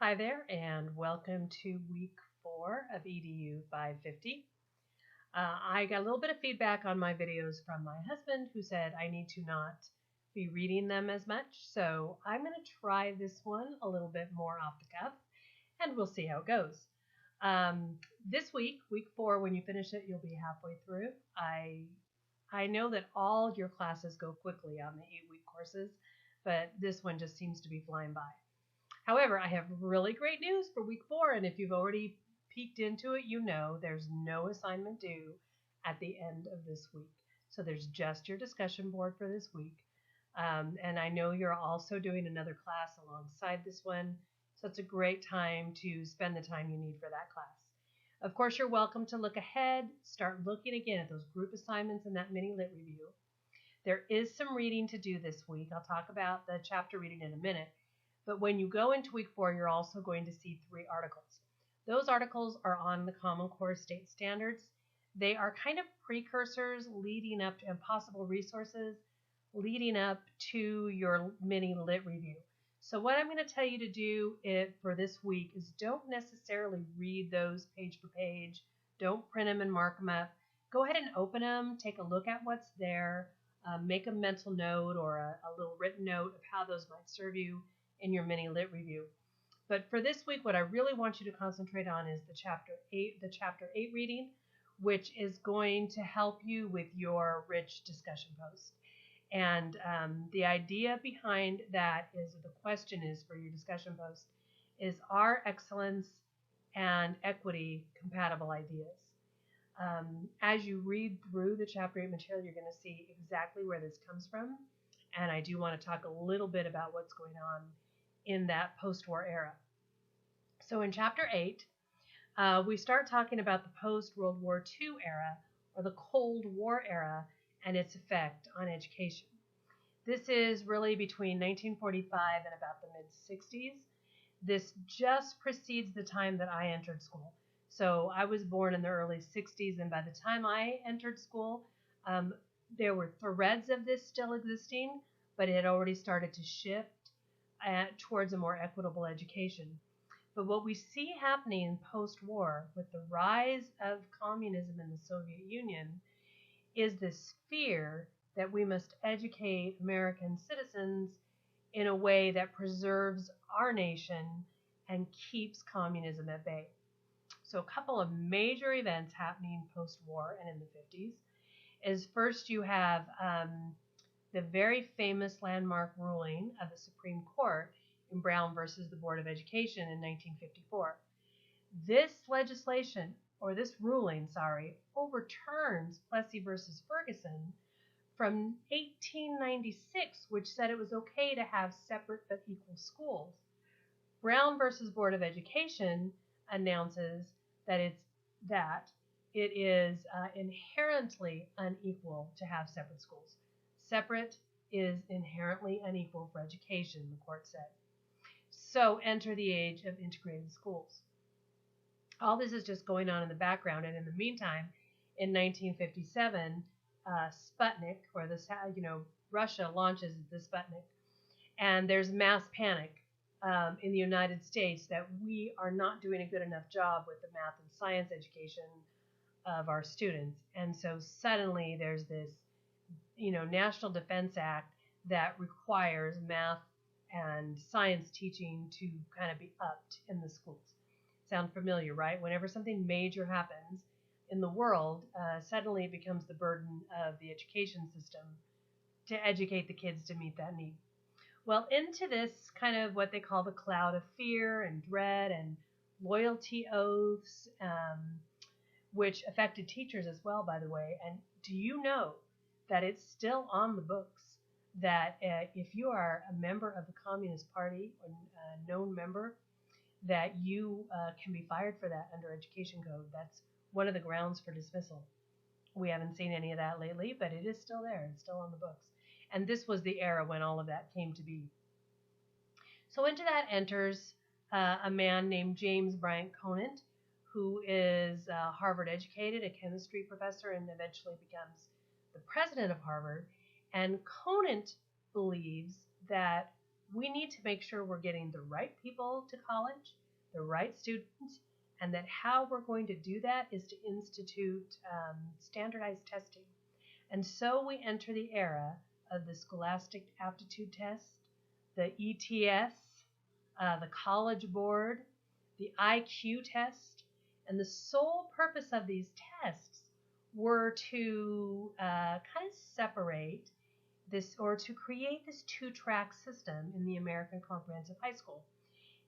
Hi there, and welcome to week 4 of EDU 550. I got a little bit of feedback on my videos from my husband, who said I need to not be reading them as much. So I'm going to try this one a little bit more off the cuff, and we'll see how it goes. This week 4, when you finish it, you'll be halfway through. I know that all your classes go quickly on the 8-week courses, but this one just seems to be flying by. However, I have really great news for week 4, and if you've already peeked into it, you know there's no assignment due at the end of this week. So there's just your discussion board for this week. And I know you're also doing another class alongside this one, so it's a great time to spend the time you need for that class. Of course, you're welcome to look ahead, start looking again at those group assignments in that mini lit review. There is some reading to do this week. I'll talk about the chapter reading in a minute. But when you go into week 4, you're also going to see 3 articles. Those articles are on the Common Core State Standards. They are kind of precursors leading up to, and possible resources leading up to your mini lit review. So what I'm going to tell you to do for this week is don't necessarily read those page per page. Don't print them and mark them up. Go ahead and open them, take a look at what's there, make a mental note or a little written note of how those might serve you in your mini lit review. But for this week, what I really want you to concentrate on is the chapter 8 reading, which is going to help you with your rich discussion post. And the idea behind that is, the question is for your discussion post, is are excellence and equity compatible ideas? As you read through the chapter 8 material, you're going to see exactly where this comes from. And I do want to talk a little bit about what's going on in that post-war era. So in chapter 8, we start talking about the post-World War II era, or the Cold War era, and its effect on education. This is really between 1945 and about the mid-60s. This just precedes the time that I entered school. So I was born in the early 60s, and by the time I entered school, there were threads of this still existing, but it had already started to shift towards a more equitable education. But what we see happening post-war with the rise of communism in the Soviet Union is this fear that we must educate American citizens in a way that preserves our nation and keeps communism at bay. So a couple of major events happening post-war and in the 50s is, first you have the very famous landmark ruling of the Supreme Court in Brown versus the Board of Education in 1954. This legislation, or this ruling, overturns Plessy versus Ferguson from 1896, which said it was okay to have separate but equal schools. Brown versus Board of Education announces that it is inherently unequal to have separate schools. Separate is inherently unequal for education, the court said. So enter the age of integrated schools. All this is just going on in the background, and in the meantime, in 1957, Sputnik, or Russia launches the Sputnik, and there's mass panic in the United States that we are not doing a good enough job with the math and science education of our students. And so suddenly there's this National Defense Act that requires math and science teaching to kind of be upped in the schools. Sound familiar, right? Whenever something major happens in the world, suddenly it becomes the burden of the education system to educate the kids to meet that need. Well, into this kind of what they call the cloud of fear and dread and loyalty oaths, which affected teachers as well, by the way. And do you know that it's still on the books that if you are a member of the Communist Party, or a known member, that you can be fired for that under Education Code? That's one of the grounds for dismissal. We haven't seen any of that lately, but it is still there. It's still on the books. And this was the era when all of that came to be. So into that enters a man named James Bryant Conant, who is Harvard educated, a chemistry professor, and eventually becomes the president of Harvard. And Conant believes that we need to make sure we're getting the right people to college, the right students, and that how we're going to do that is to institute standardized testing. And so we enter the era of the Scholastic Aptitude Test, the ETS, the College Board, the IQ test, and the sole purpose of these tests were to kind of separate this or to create this two-track system in the American Comprehensive High School.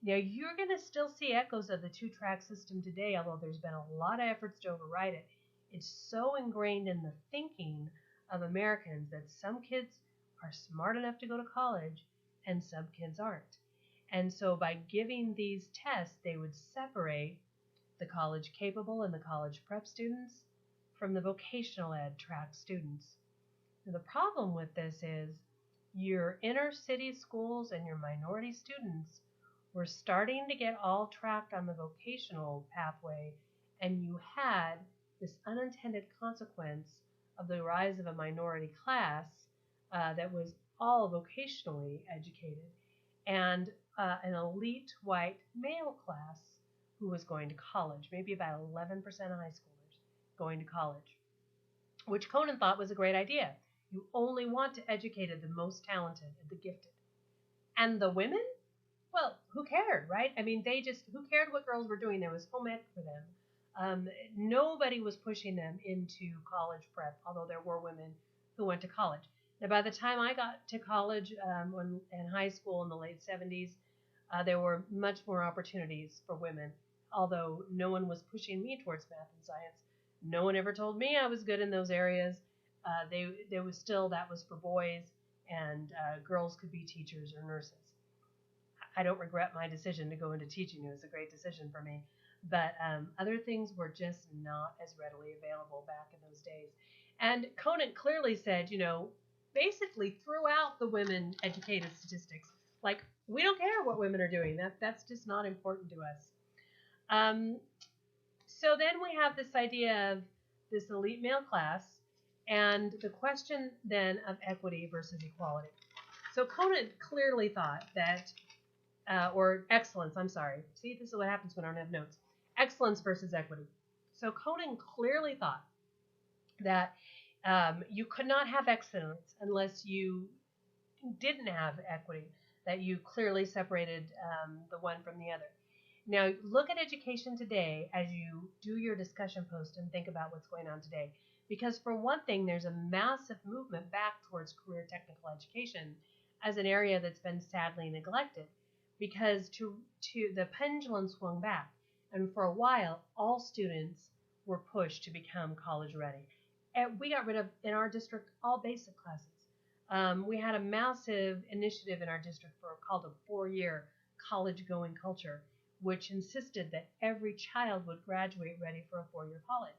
Now, you're going to still see echoes of the two-track system today, although there's been a lot of efforts to override it. It's so ingrained in the thinking of Americans that some kids are smart enough to go to college and some kids aren't. And so by giving these tests, they would separate the college capable and the college prep students from the vocational ed track students. Now, the problem with this is your inner city schools and your minority students were starting to get all tracked on the vocational pathway, and you had this unintended consequence of the rise of a minority class that was all vocationally educated, and an elite white male class who was going to college, maybe about 11% of high schoolers going to college, which Conan thought was a great idea. You only want to educate the most talented and the gifted. And the women? Well, who cared, right? I mean, who cared what girls were doing? There was home ec for them. Nobody was pushing them into college prep, although there were women who went to college. Now, by the time I got to college in high school in the late 70s, there were much more opportunities for women, although no one was pushing me towards math and science. No one ever told me I was good in those areas. There was still, that was for boys, and girls could be teachers or nurses. I don't regret my decision to go into teaching. It was a great decision for me. But other things were just not as readily available back in those days. And Conant clearly said, basically threw out the women educated statistics. Like, we don't care what women are doing. That's just not important to us. So then we have this idea of this elite male class and the question then of equity versus equality. So Conant clearly thought that or excellence, I'm sorry. See, this is what happens when I don't have notes. Excellence versus equity. So Conan clearly thought that you could not have excellence unless you didn't have equity, that you clearly separated the one from the other. Now, look at education today as you do your discussion post and think about what's going on today. Because for one thing, there's a massive movement back towards career technical education as an area that's been sadly neglected. Because to the pendulum swung back, and for a while all students were pushed to become college ready. And we got rid of in our district all basic classes. We had a massive initiative in our district called a 4-year college going culture, which insisted that every child would graduate ready for a 4-year college.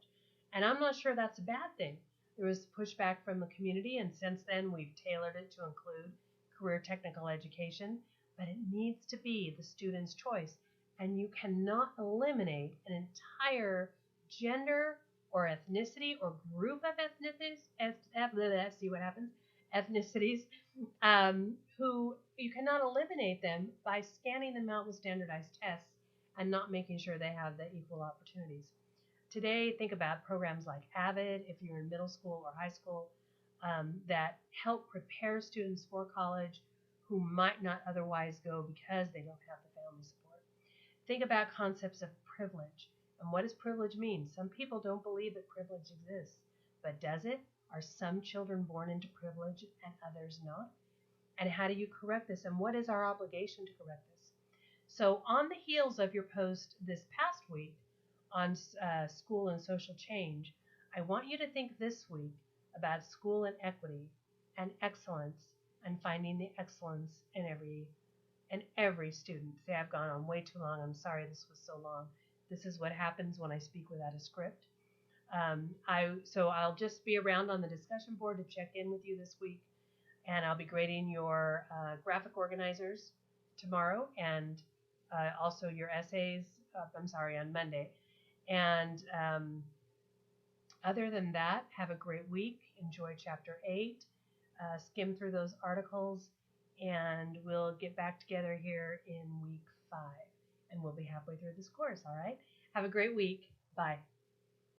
And I'm not sure that's a bad thing. There was pushback from the community, and since then we've tailored it to include career technical education. But it needs to be the student's choice, and you cannot eliminate an entire gender or ethnicity or group of ethnicities, see what happens, ethnicities, who you cannot eliminate them by scanning them out with standardized tests and not making sure they have the equal opportunities. Today, think about programs like AVID, if you're in middle school or high school, that help prepare students for college who might not otherwise go because they don't have the family support. Think about concepts of privilege. And what does privilege mean? Some people don't believe that privilege exists, but does it? Are some children born into privilege and others not? And how do you correct this? And what is our obligation to correct this? So on the heels of your post this past week on school and social change, I want you to think this week about school and equity and excellence and finding the excellence in every student. See, I've gone on way too long. I'm sorry this was so long. This is what happens when I speak without a script. So I'll just be around on the discussion board to check in with you this week, and I'll be grading your graphic organizers tomorrow and also your essays, on Monday. And other than that, have a great week. Enjoy Chapter 8. Skim through those articles and we'll get back together here in week 5, and we'll be halfway through this course, all right? Have a great week. Bye.